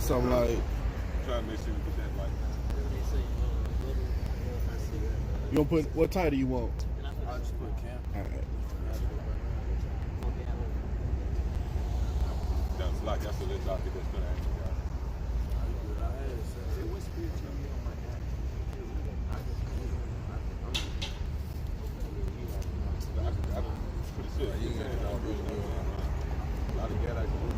saying? So like, trying to make sure you get that like. You don't put what title you want? I just put camp. All right. That's like that's a little topic that's gonna answer y'all. What spirit you on my head? I'm pretty sure you saying all those things. A lot of ghetto people.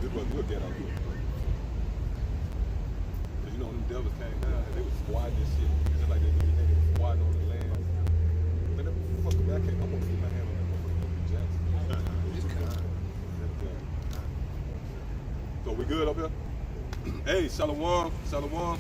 This was good ghetto people. Cause you know them devils came down and they was squatting and shit. Just like they were squatting on the land. Man, that fucker back here, I want to put my hand on that motherfucker Jackson. So we good up here? Hey, Shalom, Shalom.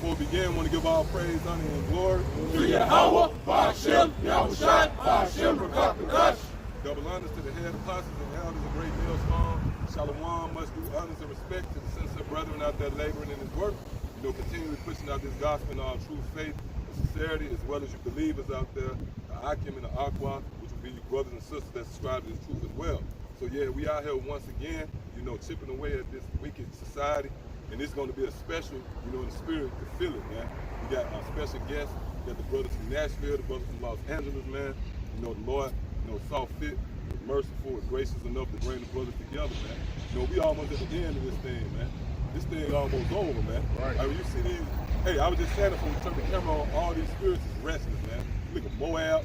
Before we begin, I want to give all praise, honor, and glory to Yahweh, Ba'ashem, Yahushai, Ba'ashem, Rakakash. Double honors to the head apostles and elders of Great Millstone. Shalom must do honors and respect to the sincere brethren out there laboring in his work. You know, continually pushing out this gospel in all true faith and sincerity, as well as you believers out there, the Akim and the Aqua, which will be your brothers and sisters that subscribe to this truth as well. So yeah, we out here once again, you know, chipping away at this wicked society. And it's going to be a special, you know, in the spirit to feel it, man. We got our special guests. We got the brothers from Nashville, the brothers from Los Angeles, man. You know, the Lord, you know, saw fit, was merciful, was gracious enough to bring the brothers together, man. You know, we almost at the end of this thing, man. This thing almost over, man. Right. I mean, you see these, hey, I was just saying it from turn the camera on, all these spirits is restless, man. Look at Moab.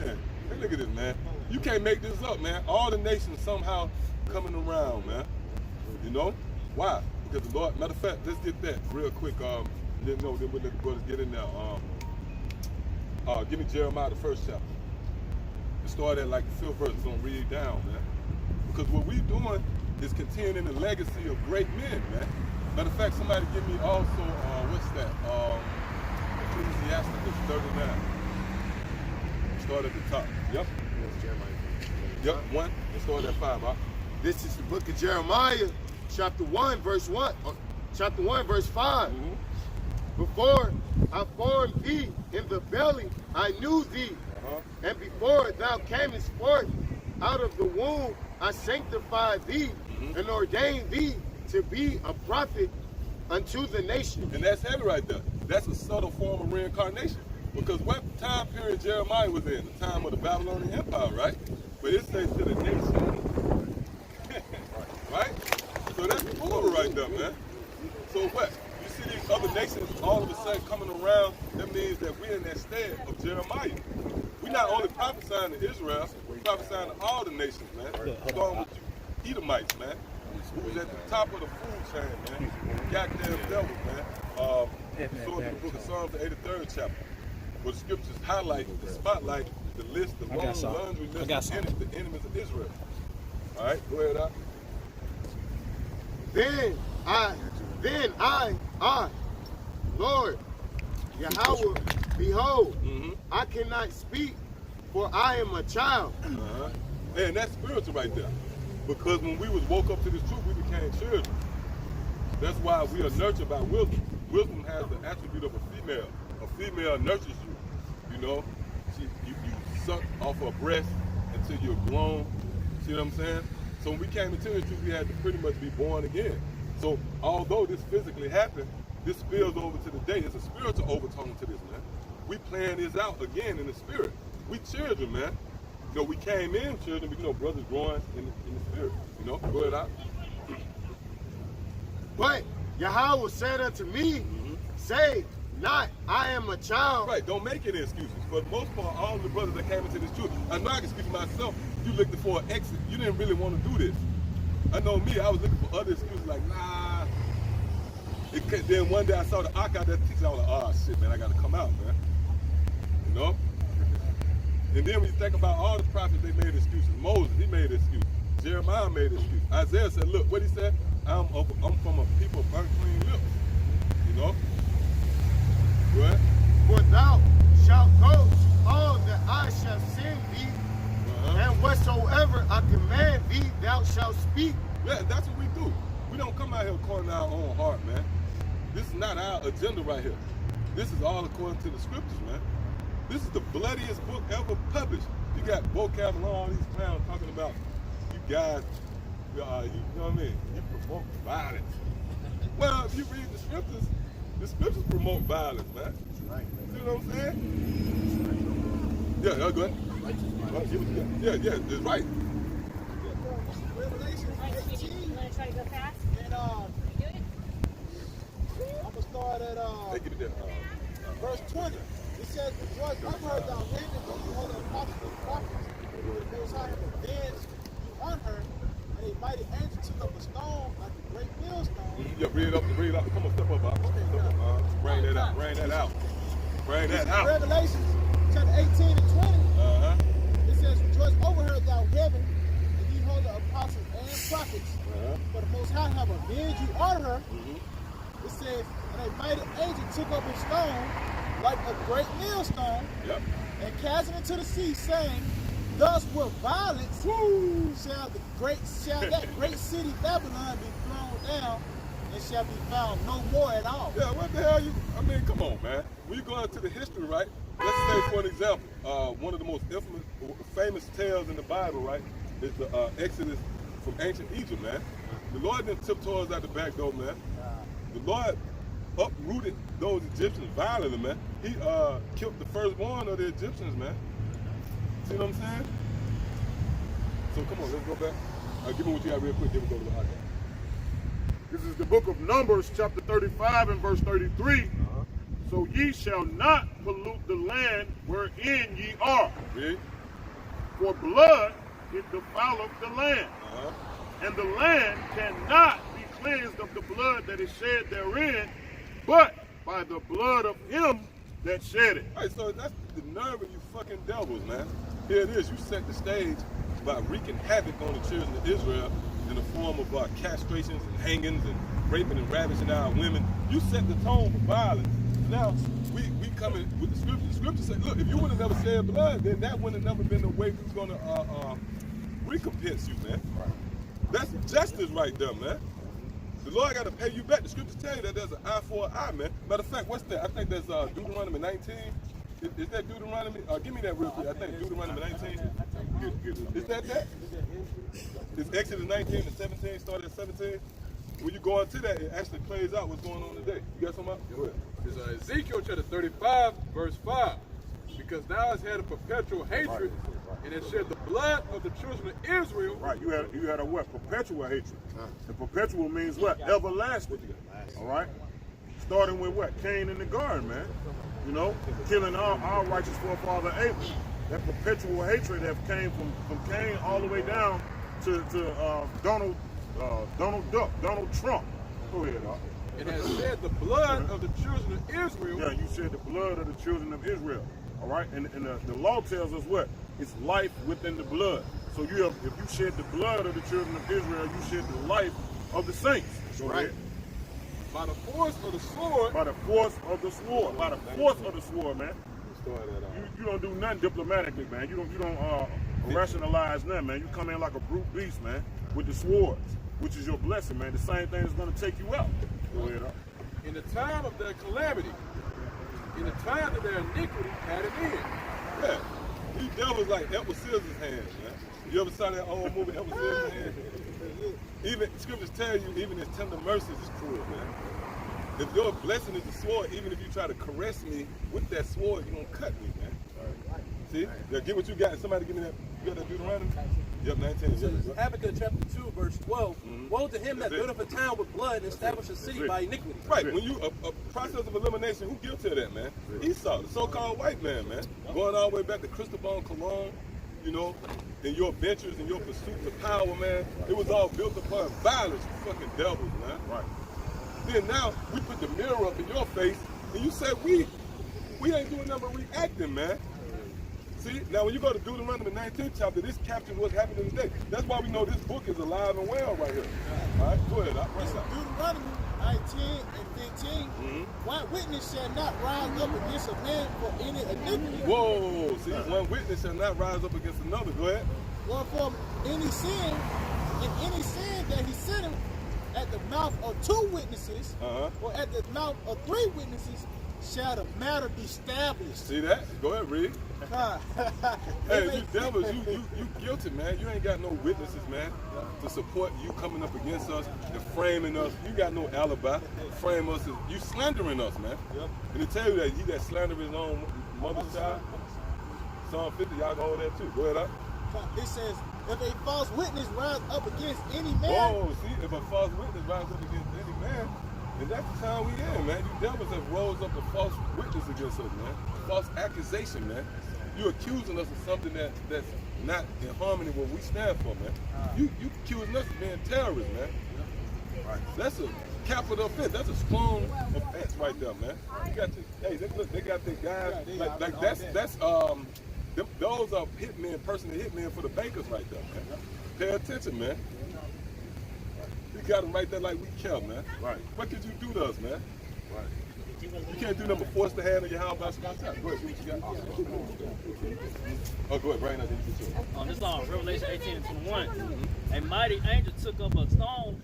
Yeah. Hey, look at this, man. You can't make this up, man. All the nations somehow coming around, man. You know? Why? Because the Lord, matter of fact, let's get that real quick. Then we'll let the brothers get in there. Give me Jeremiah, the first chapter. It started at like the 5th verse. We're going to read down, man. Because what we're doing is continuing the legacy of great men, man. Matter of fact, somebody give me also, what's that? Ecclesiasticus 39. Start at the top. Yep. Yep, 1. Let's start at 5, huh? This is the book of Jeremiah, chapter 1, verse 1. Chapter 1, verse 5. Mm-hmm. Before I formed thee in the belly, I knew thee. And before thou camest forth out of the womb, I sanctified thee and ordained thee to be a prophet unto the nation. And that's heavy right there. That's a subtle form of reincarnation. Because what time period Jeremiah was in? The time of the Babylonian Empire, right? But it says to the nation. Right? So that's the order right there, man. So what? You see these other nations all of a sudden coming around, that means that we're in that stead of Jeremiah. We're not only prophesying to Israel, we're prophesying to all the nations, man. Starting with you Edomites, man. Who's at the top of the food chain, man. Goddamn devils, man. So in the book of Psalms, the 83rd chapter, where the scriptures highlight, the spotlight, the list, the long laundry list of the enemies of Israel. All right, go ahead, Then I, Lord, Yahweh, behold, I cannot speak, for I am a child. And that's spiritual right there. Because when we was woke up to this truth, we became children. That's why we are nurtured by wisdom. Wisdom has the attribute of a female. A female nurtures you. You know, you suck off her breast until you're grown. See what I'm saying? So when we came into this truth, we had to pretty much be born again. So although this physically happened, this spills over to the day. It's a spiritual overtone to this, man. We playing this out again in the spirit. We children, man. You know, we came in children, but you know, brothers growing in the spirit. You know, go ahead out. But Yahweh said unto me, say not, I am a child. Right, don't make any excuses. For the most part, all the brothers that came into this truth, I know I can speak for myself, you looking for an exit. You didn't really want to do this. I know me, I was looking for other excuses like, nah. Then one day I saw the ark out there teaching, I was like, oh shit, man, I got to come out, man. You know? And then when you think about all the prophets, they made excuses. Moses, he made an excuse. Jeremiah made an excuse. Isaiah said, look, what he said? I'm from a people of unclean lips. You know? What? For thou shalt go to all that I shall send thee, and whatsoever I command thee, thou shalt speak. Yeah, that's what we do. We don't come out here according to our own heart, man. This is not our agenda right here. This is all according to the scriptures, man. This is the bloodiest book ever published. You got vocab and all these clowns talking about you guys, you know what I mean? You promote violence. Well, if you read the scriptures promote violence, man. Right. You know what I'm saying? Yeah, go ahead. Yeah, it's right. Revelation 18. You want to try to go fast? And You do it? I'm gonna start at Hey, give it that. verse 20. It says, "Rejoice over her, thou women, and behold the apostles and prophets, who the Most High have avenged you on her. And a mighty angel took up a stone like a great millstone." Yeah, read it up. Come on, step up. Bring that out. Bring that out. Revelation chapter 18 and 20. It says, "Rejoice over her, thou heaven, and ye holy apostles and prophets, for the Most High have avenged you on her." It says, "And a mighty angel took up a stone like a great millstone, Yep. and cast it into the sea, saying, Thus with violence shall that great city Babylon be thrown down, and shall be found no more at all." Yeah, what the hell come on, man. When you go into the history, right? Let's say, for an example, one of the most famous tales in the Bible, right, is the Exodus from ancient Egypt, man. The Lord didn't tiptoe us out the back door, man. The Lord uprooted those Egyptians violently, man. He killed the firstborn of the Egyptians, man. See what I'm saying? So come on, let's go back. Give me what you got real quick, then we go to the hot. This is the book of Numbers, chapter 35 and verse 33. So ye shall not pollute the land wherein ye are. Read. For blood it defileth the land, and the land cannot be cleansed of the blood that is shed therein, but by the blood of him that shed it. All right, so that's the nerve of you fucking devils, man. Here it is. You set the stage by wreaking havoc on the children of Israel in the form of castrations and hangings and raping and ravishing our women. You set the tone for violence. Now, we come in with the scripture. The scripture said, look, if you would have never shed blood, then that would have never been the way we was going to recompense you, man. That's justice right there, man. The Lord got to pay you back. The scriptures tell you that there's an eye for an eye, man. Matter of fact, what's that? I think that's Deuteronomy 19. Is that Deuteronomy? Give me that real quick. I think Deuteronomy 19. Is that? It's Exodus 19 and 17, started at 17. When you go into that, it actually plays out what's going on today. You got something else? Go ahead. It's Ezekiel chapter 35, verse 5. Because thou hast had a perpetual hatred, and hast shed the blood of the children of Israel. Right, you had a what? Perpetual hatred. The perpetual means what? Everlasting. All right? Starting with what? Cain in the garden, man. You know, killing our righteous forefather Abel. That perpetual hatred that came from Cain all the way down to Donald Trump. Go ahead, dog. And has shed the blood of the children of Israel. Yeah, you shed the blood of the children of Israel. All right, and the law tells us what? It's life within the blood. So if you shed the blood of the children of Israel, you shed the life of the saints. Go ahead. By the force of the sword. By the force of the sword. By the force of the sword, man. You don't do nothing diplomatically, man. You don't rationalize nothing, man. You come in like a brute beast, man, with the swords, which is your blessing, man. The same thing is going to take you out. Go ahead, in the time of their calamity, in the time that their iniquity had an end. Yeah. These devils like Edward Scissorhands, man. You ever saw that old movie, Edward Scissorhands? Even scriptures tell you, even his tender mercies is cruel, man. If your blessing is the sword, even if you try to caress me with that sword, you're going to cut me, man. See? Yeah, get what you got. Somebody give me that. You got that Deuteronomy? Yep, 19. Yep. Habakkuk chapter 2, verse 12. Woe to him that buildeth a town with blood and establish a city by iniquity. Right. When you, a process of elimination, who guilty of that, man? Esau, the so-called white man, man. Going all the way back to Cristobal Colon, you know, in your ventures and your pursuits of power, man. It was all built upon violence, you fucking devils, man. Right. Then now, we put the mirror up in your face, and you say, we ain't doing nothing but reacting, man. See, now when you go to Deuteronomy 19th chapter, this captures what's happening today. That's why we know this book is alive and well right here. All right, go ahead. Deuteronomy 19 and 15. One witness shall not rise up against a man for any iniquity. Whoa, see, one witness shall not rise up against another. Go ahead. Or for any sin, and any sin that he sinneth at the mouth of two witnesses, or at the mouth of three witnesses, shall the matter be established. See that? Go ahead, read. God. Hey, you devils, you guilty, man. You ain't got no witnesses, man, to support you coming up against us and framing us. You got no alibi. Frame us. You slandering us, man. Yep. And to tell you that he that slandered his own mother's child, Psalm 50, y'all can hold that too. Go ahead, up. It says, if a false witness rise up against any man, Oh, see, if a false witness rises up against any man, and that's the time we in, man. You devils have rose up a false witness against us, man. A false accusation, man. You're accusing us of something that's not in harmony with what we stand for, man. You accusing us of being terrorists, man. Right. That's a capital offense. That's a strong offense right there, man. You got to, hey, look, they got their guys like that's those are hitmen, personal hitmen for the bankers right there, man. Pay attention, man. You got them right there like we care, man. Right. What could you do to us, man? Right. You can't do nothing but force the hand of your house by some time. Go ahead, see what you got. Oh, go ahead, Brian. This is on Revelation 18 and 21. A mighty angel took up a stone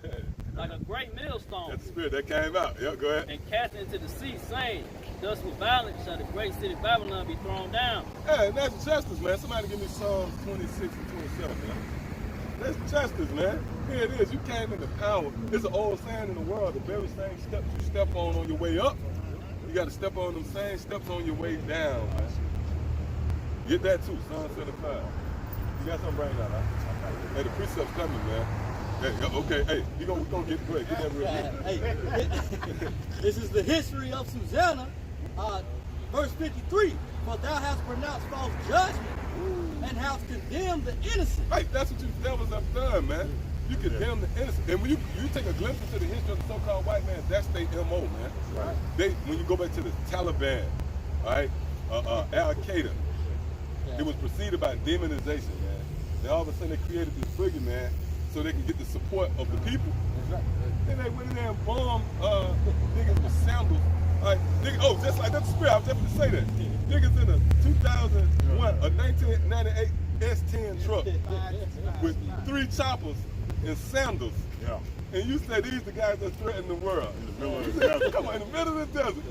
like a great millstone That's the spirit that came out. Yeah, go ahead. and cast it into the sea, saying, thus with violence shall the great city Babylon be thrown down. Hey, and that's justice, man. Somebody give me Psalms 26 and 27, man. That's justice, man. Here it is. You came into power. It's an old saying in the world, the very same steps you step on your way up, you got to step on them same steps on your way down, man. Get that too, Psalm 75. You got something right now, huh? Hey, the precept's coming, man. Hey, okay, hey, we gonna get great. Get that real quick. This is the history of Susanna, verse 53. For thou hast pronounced false judgment and hast condemned the innocent. Right, that's what you devils have done, man. You condemn the innocent. And when you take a glimpse into the history of the so-called white man, that's their MO, man. Right. When you go back to the Taliban, all right, Al-Qaeda, it was preceded by demonization, man. Then all of a sudden they created this boogeyman so they can get the support of the people. Then they went in there and bombed niggas with sandals. Like, just like that's the spirit. I was just going to say that. Niggas in a 2001, a 1998 S10 truck with 3 choppers and sandals. Yeah. And you say these the guys that threaten the world. In the middle of the desert. Come on, in the middle of the desert.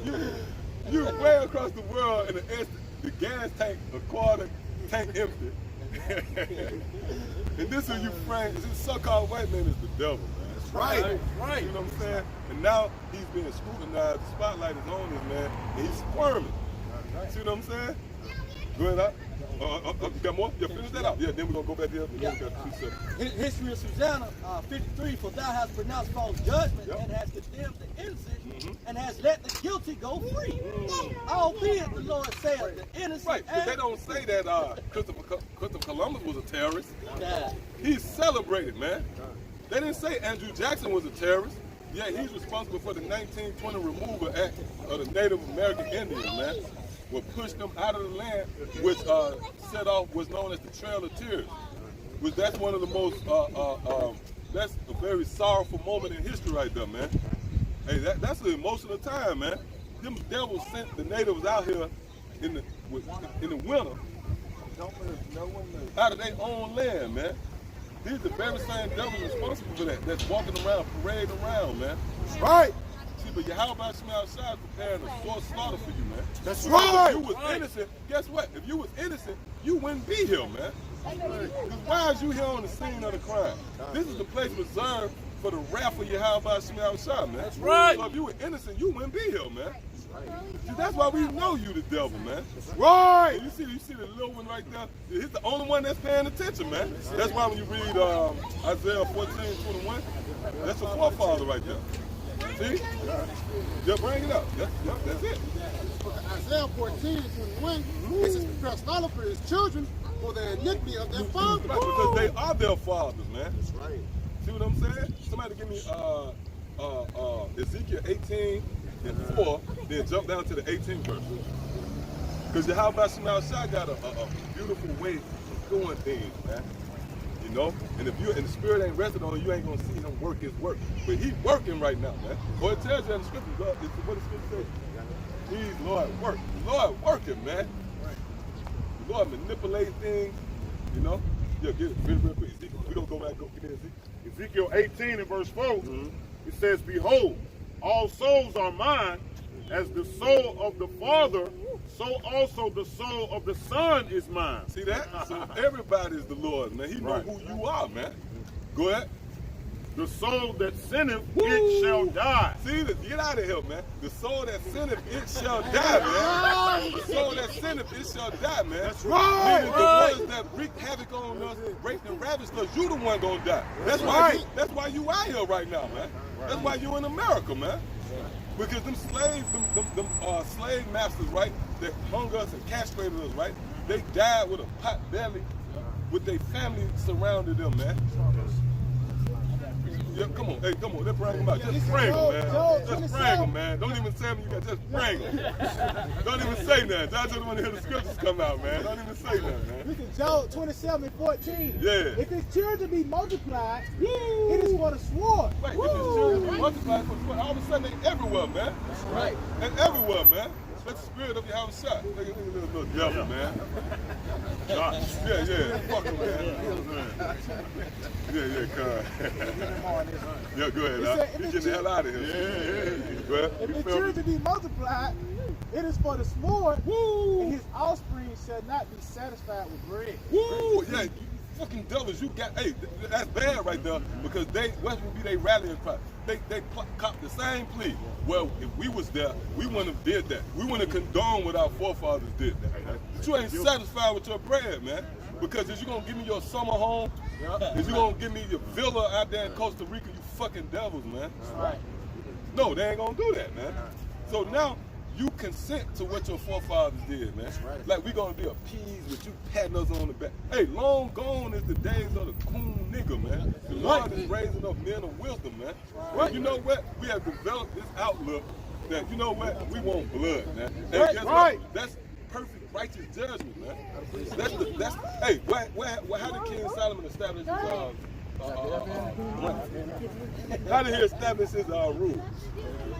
You way across the world in the gas tank, a quarter tank empty. And this is you frame, this so-called white man is the devil, man. That's right. Right. You know what I'm saying? And now he's being scrutinized, the spotlight is on him, man, and he's squirming. See what I'm saying? Go ahead, up. You got more? Yeah, finish that out. Yeah, then we're going to go back there. And then we got 2 seconds. History of Susanna, 53. For thou hast pronounced false judgment and hast condemned the innocent and hast let the guilty go free. Albeit the Lord said the innocent. Right, but they don't say that Christopher Columbus was a terrorist. He's celebrated, man. They didn't say Andrew Jackson was a terrorist. Yeah, he's responsible for the 1920 Removal Act of the Native American Indians, man. What pushed them out of the land, which set off what's known as the Trail of Tears. Which that's one of the most, that's a very sorrowful moment in history right there, man. Hey, that's an emotional time, man. Them devils sent the natives out here in the winter, out of their own land, man. These are the very same devils responsible for that. That's walking around, parading around, man. That's right. See, but Yahweh Shema Shai is preparing a sore slaughter for you, man. That's If right. you was innocent, guess what? If you was innocent, you wouldn't be here, man. Because why is you here on the scene of the crime? This is the place reserved for the wrath of Yahweh Shema Shai, man. That's right. So if you were innocent, you wouldn't be here, man. See, that's why we know you the devil, man. Right. And you see the little one right there? He's the only one that's paying attention, man. That's why when you read Isaiah 14:21, that's a forefather right there. See? Yeah, bring it up. That's it. Isaiah 14:21, it says, prepare slaughter for his children for the iniquity of their fathers. Right, because they are their fathers, man. That's right. See what I'm saying? Somebody give me Ezekiel 18:4, then jump down to the 18th verse. Because Yahweh Shema Shai got a beautiful way of doing things, man. You know? And if the spirit ain't rested on you ain't gonna see him work his work. But he's working right now, man. Well, it tells you in the scriptures, what the scripture says. He's Lord work. The Lord working, man. The Lord manipulate things, you know? Yeah, get it real quick. We don't go back, get in Ezekiel. Ezekiel 18 and verse 4, it says, behold, all souls are mine, as the soul of the Father, so also the soul of the Son is mine. See that? So everybody is the Lord, man. He knows who you are, man. Go ahead. The soul that sinneth, it shall die. See, get out of here, man. The soul that sinneth, it shall die, man. The soul that sinneth, it shall die, man. That's right. Meaning the ones that wreak havoc on us, raped and ravaged us, you the one gonna die. That's why you out here right now, man. That's why you in America, man. Because them slaves, them slave masters, right, that hung us and castrated us, right, they died with a pot belly, with their family surrounded them, man. Yeah, come on, hey, come on, let's bring them out. Just bring them, man. Just bring them, man. Don't even say them, you got just bring them. Don't even say nothing. I just want to hear the scriptures come out, man. Don't even say nothing, man. Look at Job 27:14. Yeah. If his children be multiplied, it is for the sword. Right, if his children be multiplied, all of a sudden they everywhere, man. That's right. They're everywhere, man. Let the spirit of you have a shot. Look at this little devil, man. Yeah, fuck him, man. Yeah, cuz. Yeah, go ahead, you getting the hell out of here. Yeah. Go ahead. If the children be multiplied, it is for the sword, and his offspring shall not be satisfied with bread. Woo! Yeah, you fucking devils, you got, hey, that's bad right there, because what would be their rallying cry? They copped the same plea. Well, if we was there, we wouldn't have did that. We wouldn't have condoned what our forefathers did. But you ain't satisfied with your bread, man. Because is you gonna give me your summer home? Is you gonna give me your villa out there in Costa Rica? You fucking devils, man. Right. No, they ain't gonna do that, man. So now you consent to what your forefathers did, man. Like we gonna be appeased with you patting us on the back. Hey, long gone is the days of the coon nigga, man. The Lord is raising up men of wisdom, man. Right. You know what? We have developed this outlook that, you know what? We want blood, man. And guess what? That's perfect righteous judgment, man. Hey, how did King Solomon establish his how did he establish his rules?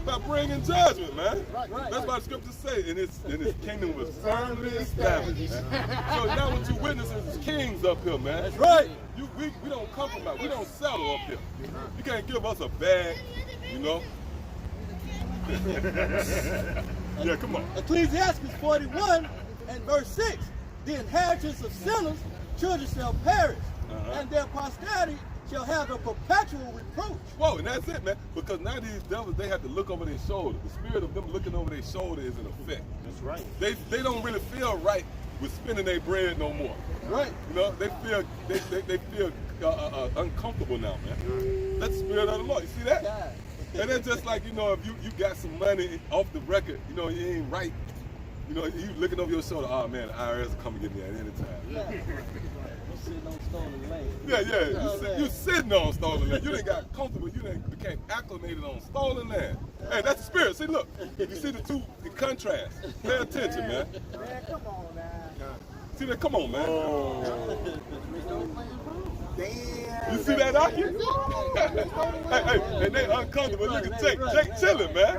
By bringing judgment, man. That's what the scriptures say. And his kingdom was firmly established, man. So now what you witnessing is kings up here, man. That's right. We don't compromise. We don't settle up here. You can't give us a bag, you know. Yeah, come on. Ecclesiastes 41 and verse 6. The inheritance of sinners, children shall perish, and their posterity shall have a perpetual reproach. Whoa, and that's it, man. Because now these devils, they have to look over their shoulder. The spirit of them looking over their shoulder is in effect. That's right. They don't really feel right with spending their bread no more. Right. You know, they feel uncomfortable now, man. That's the spirit of the Lord. You see that? Yeah. And that's just like, you know, if you got some money off the record, you know, you ain't right. You know, you looking over your shoulder, oh man, the IRS will come and get me at any time. Yeah. Sitting on stolen land. Yeah. You sitting on stolen land. You done got comfortable. You done became acclimated on stolen land. Hey, that's the spirit. See, look. You see the two in contrast. Pay attention, man. Man, come on now. See that? Come on, man. Oh. Damn. You see that out here? Hey, and they uncomfortable. Look at Jake. Jake chilling, man.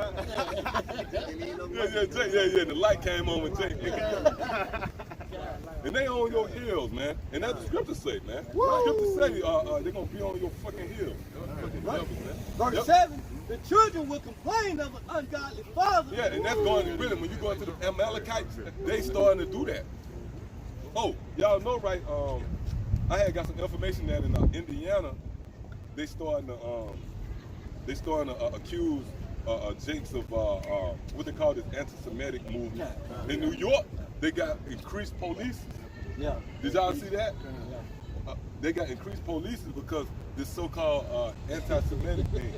Yeah. The light came on with Jake. And they on your heels, man. And that's the scripture say, man. The scripture say they're going to be on your fucking heels. Right. Verse 7, the children will complain of an ungodly father. Yeah, and that's going to really, when you go into the Amalekites, they starting to do that. Oh, y'all know, right? I had got some information that in Indiana, they starting to accuse Jakes of what they call this anti-Semitic movement. In New York, they got increased police. Yeah. Did y'all see that? They got increased police because this so-called anti-Semitic thing.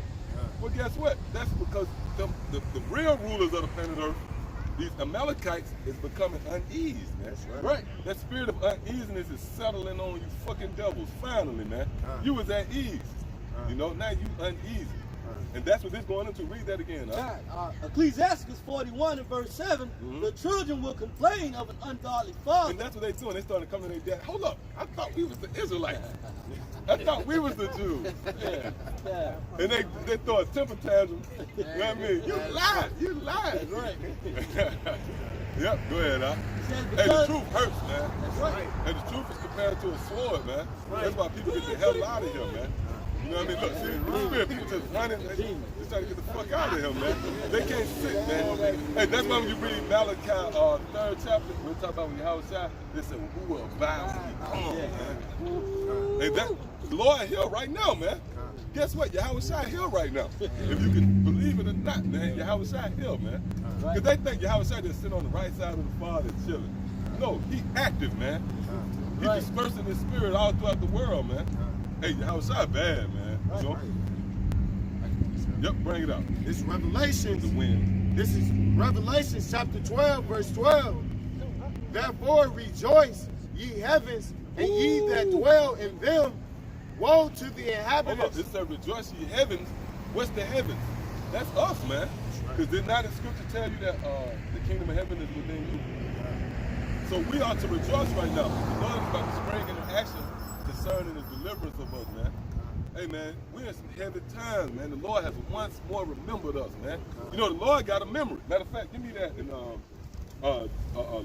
Well, guess what? That's because the real rulers of the planet Earth, these Amalekites, is becoming uneasy, man. That's right. That spirit of uneasiness is settling on you fucking devils. Finally, man. You was at ease. You know, now you uneasy. And that's what this going into. Read that again. Ecclesiastes 41 and verse 7, the children will complain of an ungodly father. And that's what they doing. They started coming to their dad. Hold up. I thought we was the Israelites. I thought we was the Jews. Yeah. And they throw a temper tantrum. You know what I mean? You lied. You lied. Right. Yep, go ahead, huh? Hey, the truth hurts, man. That's right. And the truth is compared to a sword, man. That's why people get the hell out of here, man. You know what I mean? Look, see, the spirit, people just running, they just trying to get the fuck out of him, man. They can't sit, man. Hey, that's why when you read Malachi, 3rd chapter, we talk about when Yahushua, they said, well, who will abide when he comes, man? Hey, that, the Lord here right now, man. Guess what? Yahushua here right now. If you can believe it or not, man, Yahushua here, man. Because they think Yahushua just sitting on the right side of the Father and chilling. No, he active, man. He's dispersing his spirit all throughout the world, man. Hey, Yahushua bad, man. You know? Yep, bring it up. It's Revelation. The wind. This is Revelation chapter 12, verse 12. Therefore rejoice, ye heavens, and ye that dwell in them. Woe to the inhabitants. Hold up, it said rejoice ye heavens. What's the heavens? That's us, man. Because did not the scripture tell you that the kingdom of heaven is within you? So we are to rejoice right now. The Lord is about to spring into action concerning the deliverance of us, man. Hey, man, we're in some heavy times, man. The Lord has once more remembered us, man. You know, the Lord got a memory. Matter of fact, give me that in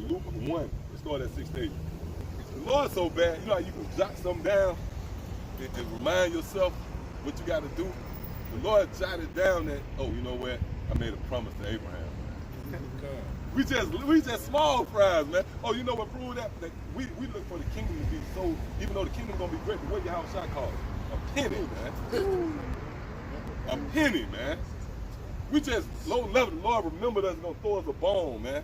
Luke 1. Let's start at 6-8. The Lord's so bad, you know how you can jot something down and remind yourself what you got to do? The Lord jotted down that, oh, you know what? I made a promise to Abraham. We just small fries, man. Oh, you know what proved that? That we look for the kingdom to be so, even though the kingdom gonna be great, but what Yahushua called a penny, man. A penny, man. We just low level. The Lord remembered us, gonna throw us a bone, man.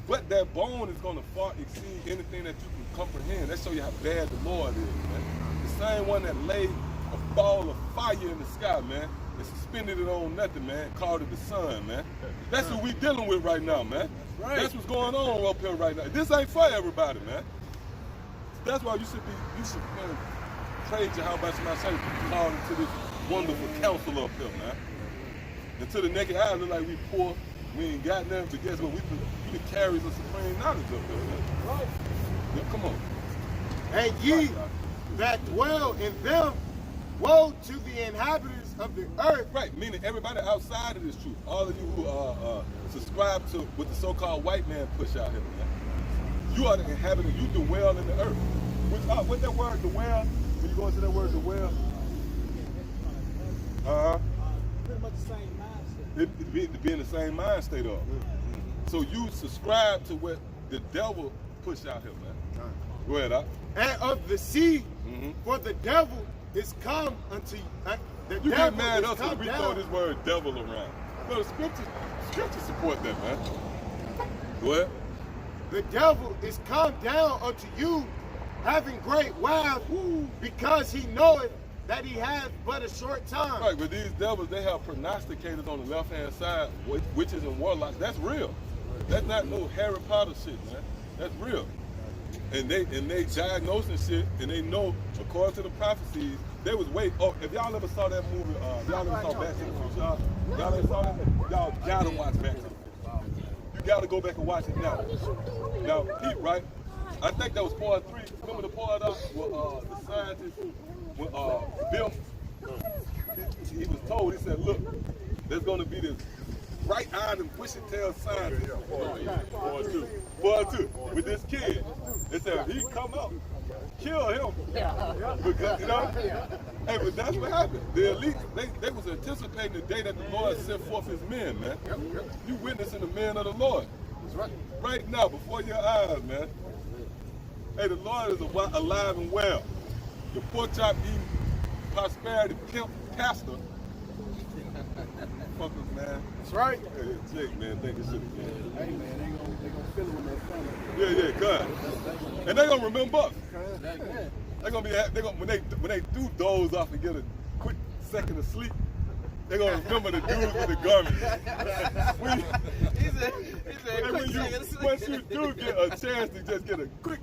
But that bone is gonna far exceed anything that you can comprehend. That show you how bad the Lord is, man. The same one that laid a ball of fire in the sky, man, and suspended it on nothing, man, called it the sun, man. That's what we dealing with right now, man. That's what's going on up here right now. This ain't for everybody, man. That's why you should praise your how about my say called into this wonderful council up here, man. And to the naked eye, look like we poor, we ain't got nothing, but guess what? We the carriers of supreme knowledge up here, man. Right. Yeah, come on. And ye that dwell in them, woe to the inhabitants of the earth. Right, meaning everybody outside of this truth. All of you who subscribe to what the so-called white man push out here, man. You are the inhabitant, you dwell in the earth. What that word dwell, when you go into that word dwell, Pretty much the same mindset. it be in the same mind state of. So you subscribe to what the devil push out here, man. Go ahead, Doc. And of the sea, for the devil is come unto you. You get mad at us when we throw this word devil around. No, the scriptures support that, man. Go ahead. The devil is come down unto you, having great wrath, because he knoweth that he hath but a short time. Right, but these devils, they have prognosticators on the left-hand side, witches and warlocks. That's real. That's not no Harry Potter shit, man. That's real. And they diagnosing shit, and they know, according to the prophecies, they was waiting. Oh, if y'all ever saw that movie, y'all ever saw Back to the Future? Y'all ever saw that? Y'all gotta watch Back to the Future. You gotta go back and watch it now. Now, Pete, right? I think that was part 3. Remember the part up with the scientist, with Bill? He was told, he said, look, there's gonna be this bright-eyed and bushy-tailed scientist. Part 2, with this kid. They said, if he come up, kill him. Because, you know, hey, but that's what happened. The elite, they was anticipating the day that the Lord sent forth his men, man. You witnessing the men of the Lord. That's right. Right now, before your eyes, man. Hey, the Lord is alive and well. The pork chop eating, prosperity pimp pastor. Fuckers, man. That's right. Hey, Jake, man, think this shit again. Hey, man, they gonna feel it when they find Yeah, it. God. And they gonna remember us. They gonna when they do doze off and get a quick second of sleep, they gonna remember the dudes with the garment. Once you do get a chance to just get a quick,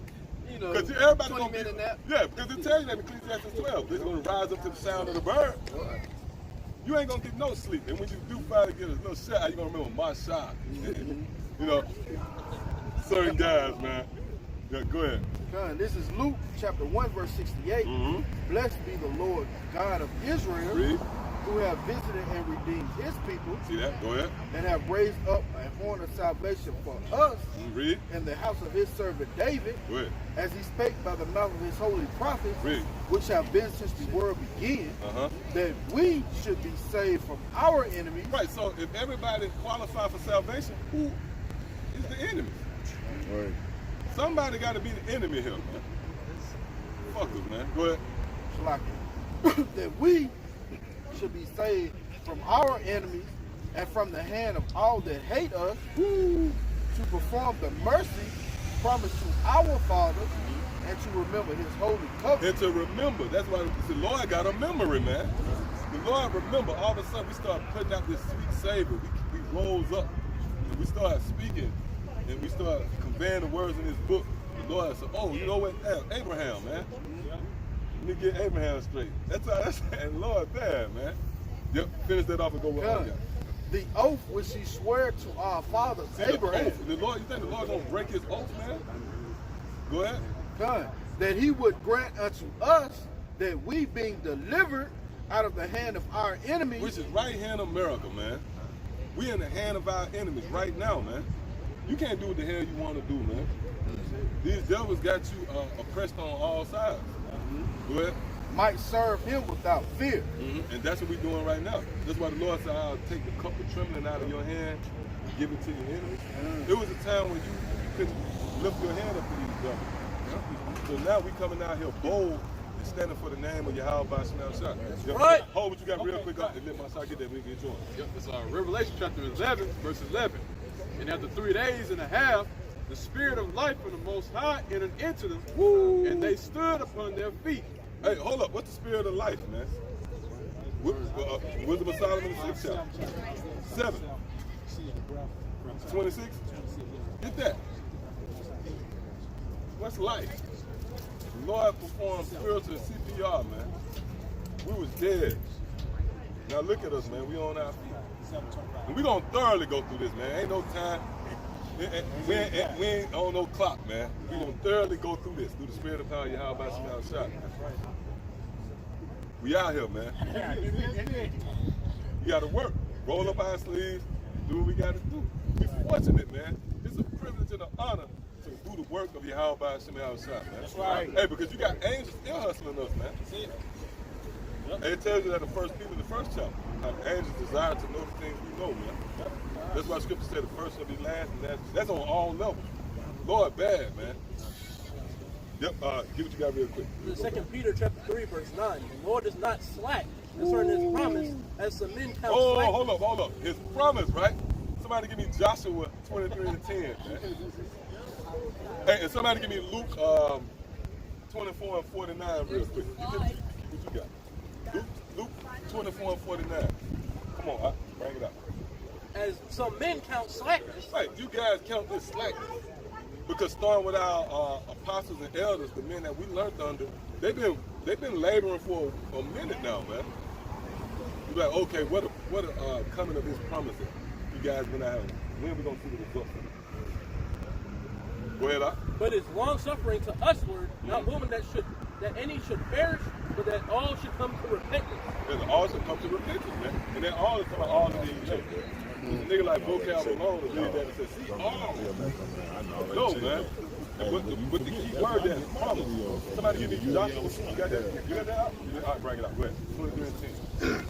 because everybody gonna be, because it tells you that in Ecclesiastes 12, they're gonna rise up to the sound of the bird. You ain't gonna get no sleep, and when you do finally get a little shot, you gonna remember my shot. You know, certain guys, man. Yeah, go ahead. This is Luke chapter 1, verse 68. Blessed be the Lord God of Israel, who have visited and redeemed his people, See that? Go ahead. and have raised up a horn of salvation for us Read. in the house of his servant David, Go ahead. as he spake by the mouth of his holy prophets, Read. which have been since the world began, Uh-huh. that we should be saved from our enemies. Right, so if everybody qualified for salvation, who is the enemy? Right. Somebody got to be the enemy here, man. Fuck us, man. Go ahead. That we should be saved from our enemies and from the hand of all that hate us, to perform the mercy promised to our fathers, and to remember his holy covenant. And to remember, that's why the Lord got a memory, man. The Lord remember, all of a sudden we start putting out this sweet savor. We rose up and we start speaking and we start conveying the words in this book. The Lord said, oh, you know what? Abraham, man. Let me get Abraham straight. That's how that's and Lord bad, man. Yep, finish that off and go with what I got. The oath which he swore to our father See, Abraham, the Lord, you think the Lord gonna break his oath, man? Go ahead. God, that he would grant unto us that we being delivered out of the hand of our enemies, Which is right here in America, man. We in the hand of our enemies right now, man. You can't do what the hell you want to do, man. These devils got you oppressed on all sides. Go ahead. might serve him without fear. And that's what we're doing right now. That's why the Lord said, I'll take the cup of trembling out of your hand and give it to your enemies. There was a time when you couldn't lift your hand up to these devils. So now we coming out here bold and standing for the name of Yahweh by Shemel Shah. right. Hold what you got real quick up and let my side get that we get yours. Yep, it's Revelation chapter 11, verse 11. And after 3 days and a half, the Spirit of life from the Most High entered into them, and they stood upon their feet. Hey, hold up. What's the spirit of life, man? Wisdom of Solomon, the 6th chapter. 7. 26? Get that. What's life? The Lord performed spiritual CPR, man. We was dead. Now look at us, man. We on our feet. And we gonna thoroughly go through this, man. Ain't no time. We ain't on no clock, man. We gonna thoroughly go through this, through the spirit of power, Yahweh by Shemel Shah. We out here, man. We gotta work. Roll up our sleeves, do what we gotta do. We fortunate, man. It's a privilege and an honor to do the work of Yahweh by Shemel Shah, man. That's right. Hey, because you got angels still hustling us, man. Hey, it tells you that the first people in the first chapter, how the angels desire to know the things we know, man. That's why Scripture said the first will be last, and that's on all levels. Lord, bad, man. Yep, get what you got real quick. 2 Peter chapter 3, verse 9. The Lord is not slack concerning his promise, as some men count Oh, slack. hold up. His promise, right? Somebody give me Joshua 23 and 10, man. Hey, and somebody give me Luke 24 and 49 real quick. What you got? Luke 24 and 49. Come on, bring it up. As some men count slackness. Right, you guys count this slackness. Because starting with our apostles and elders, the men that we learned under, they've been laboring for a minute now, man. You're like, okay, what coming of his promise is? You guys been out. When are we gonna see the results of it? Go ahead, But it's long suffering to usward, not willing that any should perish, but that all should come to repentance. And all should come to repentance, man. And then all is talking about all of these children. A nigga like vocab alone will read that and say, see, all. No, man. But the key word there is promise. Somebody give me Joshua. You got that? You got that out? All right, bring it out. Go ahead. 23 and 10.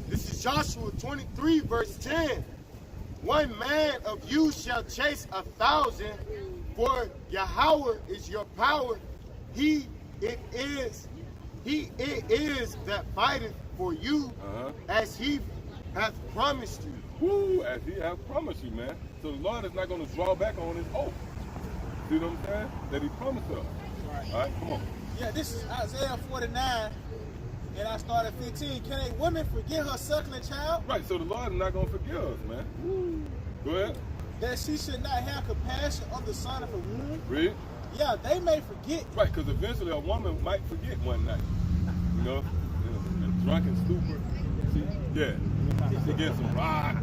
This is Joshua 23, verse 10. One man of you shall chase 1,000, for Yahweh is your power. He it is that fighteth for you, as he hath promised you. Woo, as he hath promised you, man. So the Lord is not going to draw back on his oath. See what I'm saying? That he promised us. All right, come on. Yeah, this is Isaiah 49, and I started 15. Can a woman forget her suckling child? Right, so the Lord is not going to forgive us, man. Woo. Go ahead. That she should not have compassion on the son of a womb? Read. Yeah, they may forget. Right, because eventually a woman might forget one night. You know, in a drunken stupor. See? Yeah. She gets some rock.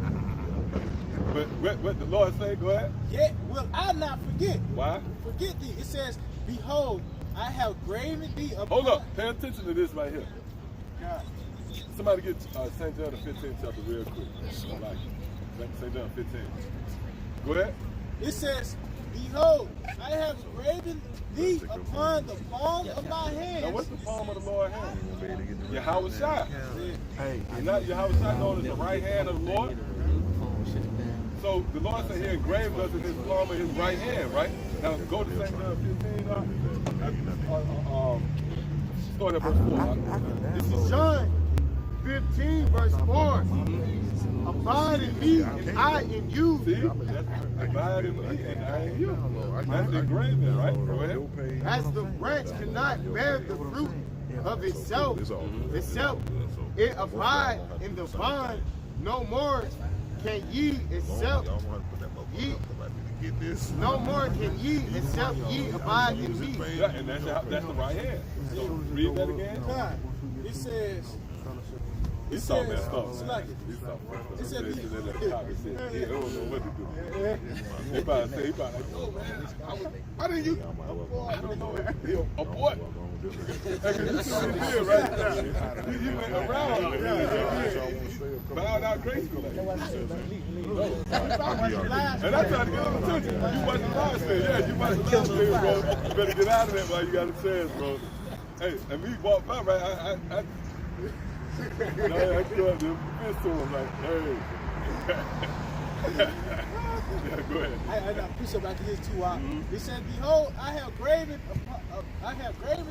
But what the Lord say, go ahead. Yet will I not forget. Why? Forget thee. It says, behold, I have graven thee upon... Hold up. Pay attention to this right here. God. Somebody get St. John the 15th chapter real quick. I like it. St. John 15. Go ahead. It says, "Behold, I have graven thee upon the palm of my hand." Now, what's the palm of the Lord's hand? Yahweh Shai. And not Yahweh Shai known as the right hand of the Lord. So the Lord said He engraved us in His palm of His right hand, right? Now go to St. John 15. Start at verse 4. This is John 15, verse 4. Abide in me, and I in you. See? Abide in me, and I in you. That's engraving, right? Go ahead. As the branch cannot bear the fruit of itself, it abide in the vine, no more can ye except ye. No more can ye except ye abide in me. Yeah, and that's the right hand. So read that again. It says, He saw that stuff. it's like it. He saw It said, he don't know what to do. He about to say, oh man, why didn't you? I don't know. He a boy. You see what he did right now. He went around. Bowed out gracefully. And I tried to get him attention. You wasn't last there. Yeah, you wasn't last there, bro. You better get out of that while you got a chance, bro. Hey, and we walked by, right? I go up there, fist to him like, hey. Yeah, go ahead. I push up after this too. It said, "Behold, I have graven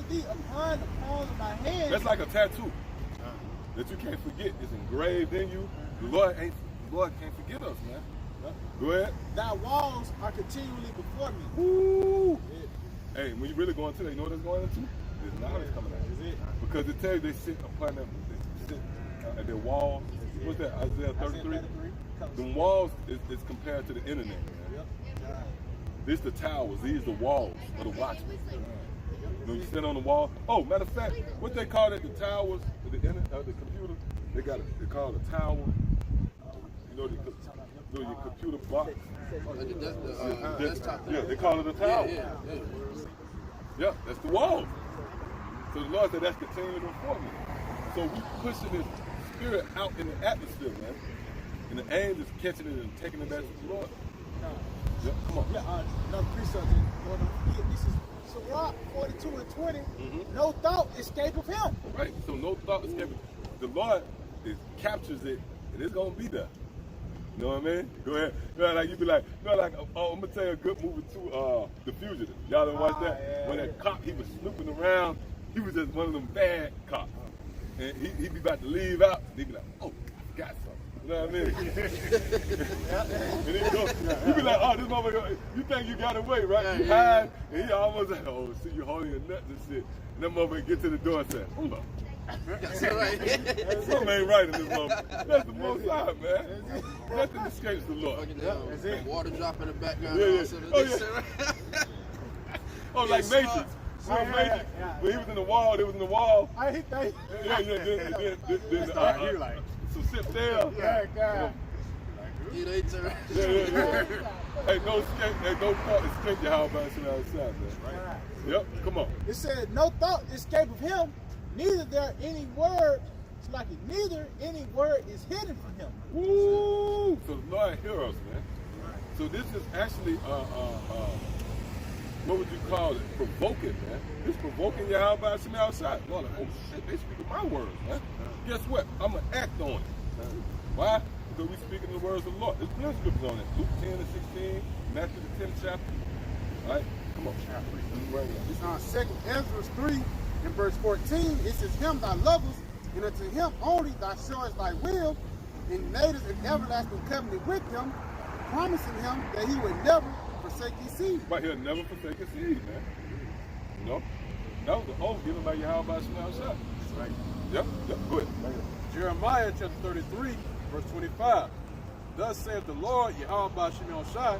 thee upon the palm of my hand." That's like a tattoo that you can't forget. It's engraved in you. The Lord can't forget us, man. Go ahead. Thy walls are continually before me. Woo. Hey, when you really go into that, you know what it's going into? There's knowledge coming out. Is it? Because it tells you they sit upon them, they sit at their walls. What's that? Isaiah 33? The walls is compared to the internet, man. This the towers, these the walls of the watchmen. When you sit on the wall. Oh, matter of fact, what they call it, the towers of the computer, they call it a tower. You know, your computer box. Yeah, they call it a tower. Yeah, that's the wall. So the Lord said that's continually before me. So we pushing this spirit out in the atmosphere, man. And the angel is catching it and taking it back to the Lord. Yeah, come on. Yeah, another precept. This is Sirach 42 and 20. No thought escapeth him. Right. So no thought escapeth. The Lord captures it, and it's gonna be there. You know what I mean? Go ahead. You know, like you be like, I'm gonna tell you a good movie too. The Fugitive. Y'all done watch that? Yeah, when that cop, he was snooping around. He was just one of them bad cops, and he be about to leave out. And he be like, oh, I got something. You know what I mean? And he go, you be like, oh, this motherfucker, you think you got away, right? You hide, and he almost like, oh, see you holding your nuts and shit. And that motherfucker get to the door and say, hold up. Something ain't right in this motherfucker. That's the most high, man. Nothing escapes the Lord. Water drop in the background. Yeah. Oh, yeah. Oh, like Matrix. Matrix. When he was in the wall, they was in the wall. I hit that. Then like, so sit there. Yeah, God. Hey, no thought escape your house by sitting outside, man. Right? Yep, come on. It said, no thought escapeth him, neither there any word, it's like neither any word is hidden from him. Woo! So the Lord hear us, man. So this is actually, what would you call it? Provoking, man. It's provoking your house by sitting outside. Lord, like, oh shit, they speaking my words, man. Guess what? I'm going to act on it. Why? Because we speaking the words of the Lord. There's plenty of scriptures on it. Luke 10 and 16, Matthew the 10th chapter. All right? Come on. It's 2nd Ezra 3 and verse 14. It says, him thy lovest, and unto him only thou showest thy will, and madest an everlasting covenant with him, promising him that he would never forsake his seed. Right, he'll never forsake his seed, man. You know? That was the oath given by Yahweh by Shemel Shah. Right. Yep, go ahead. Jeremiah chapter 33, verse 25. Thus saith the Lord, Yahweh by Shemel Shah,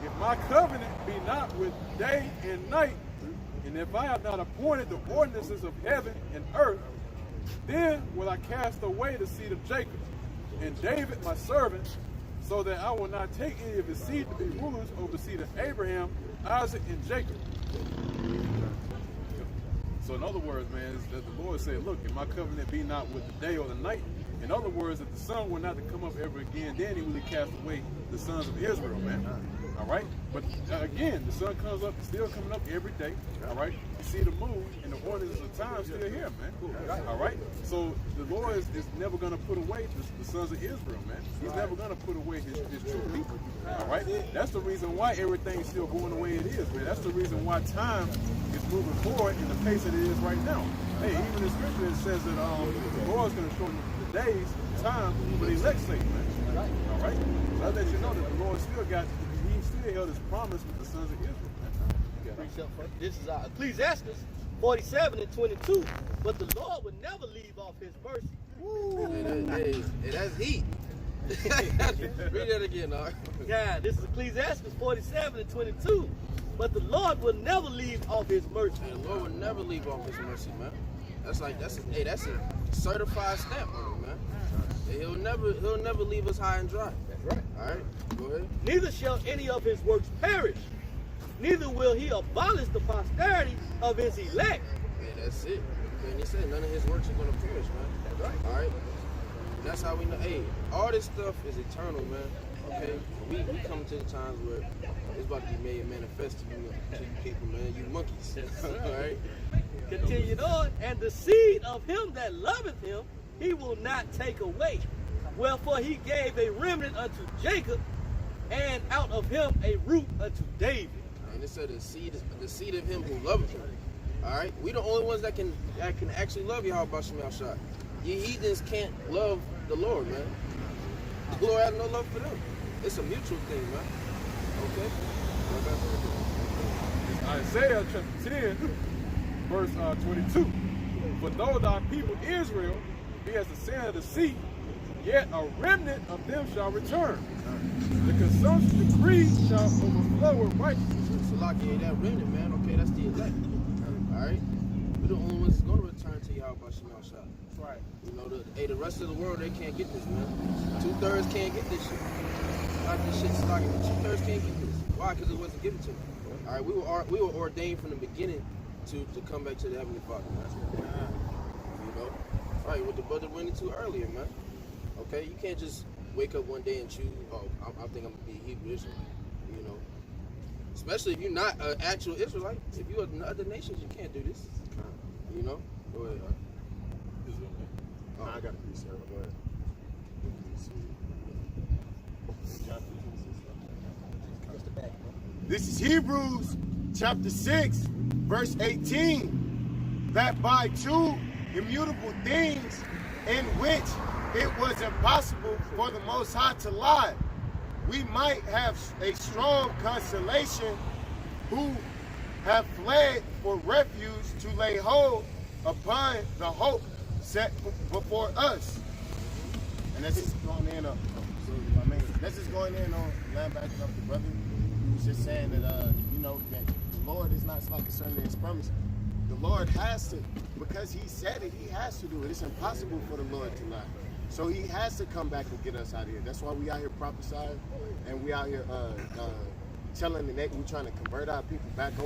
if my covenant be not with day and night, and if I have not appointed the ordinances of heaven and earth, then will I cast away the seed of Jacob, and David my servant, so that I will not take any of his seed to be rulers over the seed of Abraham, Isaac, and Jacob. So in other words, man, is that the Lord said, look, if my covenant be not with the day or the night, in other words, if the sun were not to come up ever again, then he would cast away the sons of Israel, man. All right? But again, the sun comes up, still coming up every day. All right? You see the moon and the ordinances of time still here, man. All right? So the Lord is never going to put away the sons of Israel, man. He's never going to put away his true people. All right? That's the reason why everything's still going the way it is, man. That's the reason why time is moving forward in the pace that it is right now. Hey, even in Scripture it says that the Lord's going to shorten the days, time for the elect's sake, man. All right? So I let you know that the Lord still held his promise with the sons of Israel. This is Ecclesiastes 47 and 22. But the Lord would never leave off his mercy. Hey, that's heat. Read that again, all right? Yeah, this is Ecclesiastes 47 and 22. But the Lord will never leave off his mercy. Hey, the Lord will never leave off his mercy, man. That's a certified stamp on it, man. Hey, he'll never leave us high and dry. That's right. All right, go ahead. Neither shall any of his works perish, neither will he abolish the posterity of his elect. Hey, that's it. And he said none of his works are going to perish, man. That's right. All right? That's how we know. Hey, all this stuff is eternal, man. Okay? We come to the times where it's about to be made manifest to you people, man. You monkeys. All right? Continued on, and the seed of him that loveth him, he will not take away. Wherefore he gave a remnant unto Jacob, and out of him a root unto David. And it said the seed of him who loveth him. All right, we the only ones that can actually love Yahweh Shem Shai. You heathens can't love the Lord, man. The Lord has no love for them. It's a mutual thing, man. Okay. Isaiah chapter 10, verse 22. For though thy people Israel be as the sand of the sea, yet a remnant of them shall return. The consumption decree shall overflow with righteousness. So like, yeah, that remnant, man. Okay, that's the elect. All right. We're the only ones that's going to return to Yahweh Shem Shai. Right. You know, the rest of the world, they can't get this, man. 2/3 can't get this shit. Like this shit's like 2/3 can't get this. Why? Because it wasn't given to them. All right, we were ordained from the beginning to come back to the Heavenly Father, man. You know, all right, what the brother went into earlier, man. Okay, you can't just wake up one day and choose. Oh, I think I'm gonna be Hebrew Israelite. You know, especially if you're not an actual Israelite. If you're in other nations, you can't do this. You know, go ahead. I got a piece here. Go ahead. This is Hebrews chapter 6, verse 18. That by two immutable things in which it was impossible for the Most High to lie, we might have a strong consolation who have fled for refuge to lay hold upon the hope set before us. And that's just going in on, that's just going in on backing up the brother who was just saying that, you know, that the Lord is not like concerning his promise. The Lord has to, because he said it, he has to do it. It's impossible for the Lord to lie. So he has to come back and get us out of here. That's why we out here prophesying, and we out here telling the nation, we're trying to convert our people back over.